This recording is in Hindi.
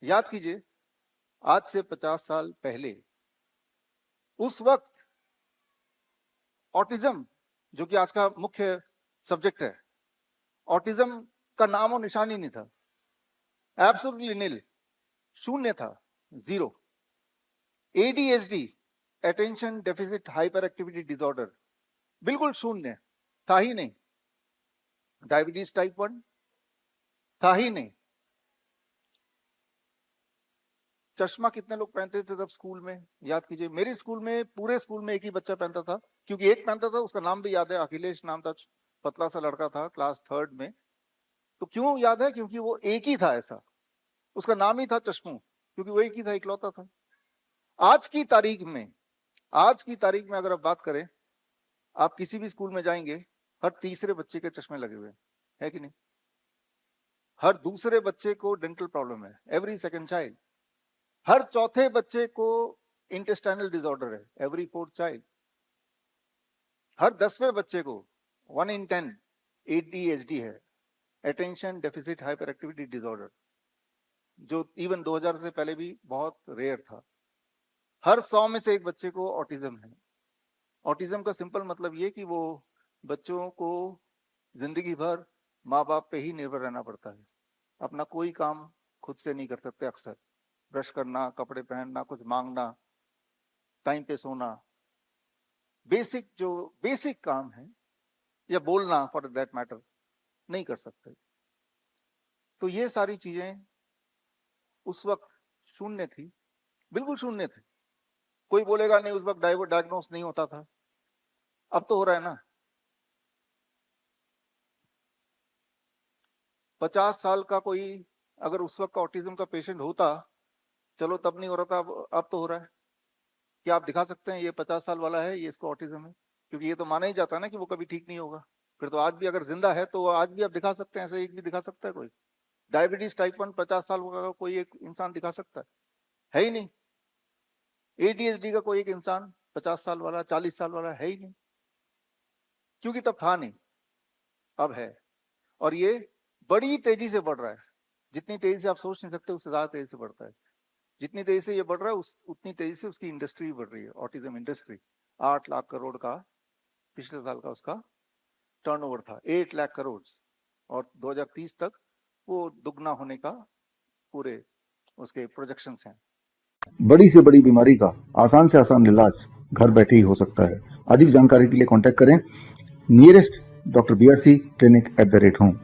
याद कीजिए, आज से 50 साल पहले उस वक्त ऑटिज्म, जो कि आज का मुख्य सब्जेक्ट है, ऑटिज्म का नाम और निशान ही नहीं था। एब्सोल्युटली नील, शून्य था, zero. ADHD, attention deficit hyper activity disorder, बिल्कुल शून्य, था ही नहीं। डायबिटीज टाइप 1 था ही नहीं। चश्मा कितने लोग पहनते थे तब स्कूल में? याद कीजिए, मेरे स्कूल में, पूरे स्कूल में एक ही बच्चा पहनता था, क्योंकि एक पहनता था, उसका नाम भी याद है, अखिलेश नाम था, पतला सा लड़का था, क्लास 3rd में। तो क्यों याद है? क्योंकि वो एक ही था, ऐसा उसका नाम ही था चश्मू, क्योंकि वो एक ही था, इकलौता था। आज की तारीख में अगर आप बात करें, आप किसी भी स्कूल में जाएंगे, हर तीसरे बच्चे के चश्मे लगे हुए है कि नहीं? हर दूसरे बच्चे को डेंटल प्रॉब्लम है, एवरी सेकंड चाइल्ड। हर चौथे बच्चे को इंटेस्टाइनल डिसऑर्डर है, एवरी 4th चाइल्ड। हर 10वें बच्चे को 1 in 10 ADHD है, attention deficit hyper activity disorder, जो इवन 2000 से पहले भी बहुत रेयर था। हर 100 में से एक बच्चे को ऑटिज्म है। ऑटिज्म का सिंपल मतलब ये कि वो बच्चों को जिंदगी भर माँ बाप पे ही निर्भर रहना पड़ता है, अपना कोई काम खुद से नहीं कर सकते। अक्सर ब्रश करना, कपड़े पहनना, कुछ मांगना, टाइम पे सोना, जो बेसिक काम है, या बोलना फॉर दैट मैटर, नहीं कर सकते। तो ये सारी चीजें उस वक्त शून्य थी, बिल्कुल शून्य थी। कोई बोलेगा नहीं, उस वक्त डायग्नोस नहीं होता था, अब तो हो रहा है ना। 50 साल का कोई अगर उस वक्त का ऑटिज्म का पेशेंट होता, चलो तब नहीं हो रहा था, अब तो हो रहा है। क्या आप दिखा सकते हैं ये 50 साल वाला है, ये इसको ऑटिज्म है? क्योंकि ये तो माना ही जाता है ना कि वो कभी ठीक नहीं होगा। फिर तो आज भी अगर जिंदा है तो आज भी आप दिखा सकते हैं, ऐसे एक भी दिखा सकता है कोई? डायबिटीज टाइप 1 50 साल का कोई एक इंसान दिखा सकता है ही नहीं। एडीएचडी का कोई एक इंसान 50 साल वाला, 40 साल वाला है ही नहीं, क्योंकि तब था नहीं, अब है। और ये बड़ी तेजी से बढ़ रहा है, जितनी तेजी से आप सोच नहीं सकते उससे ज्यादा तेजी से बढ़ता है। जितनी तेजी से ये बढ़ रहा है उतनी तेजी से उसकी इंडस्ट्री भी बढ़ रही है, ऑटिज्म इंडस्ट्री। 8 लाख करोड़ का पिछले साल का उसका टर्नओवर था, 8 लाख करोड़, और 2030 तक वो दुगना होने का पूरे उसके प्रोजेक्शंस हैं। बड़ी से बड़ी बीमारी का आसान से आसान इलाज घर बैठे ही हो सकता है। अधिक जानकारी के लिए कांटेक्ट करें nearest doctor BRC clinic @home।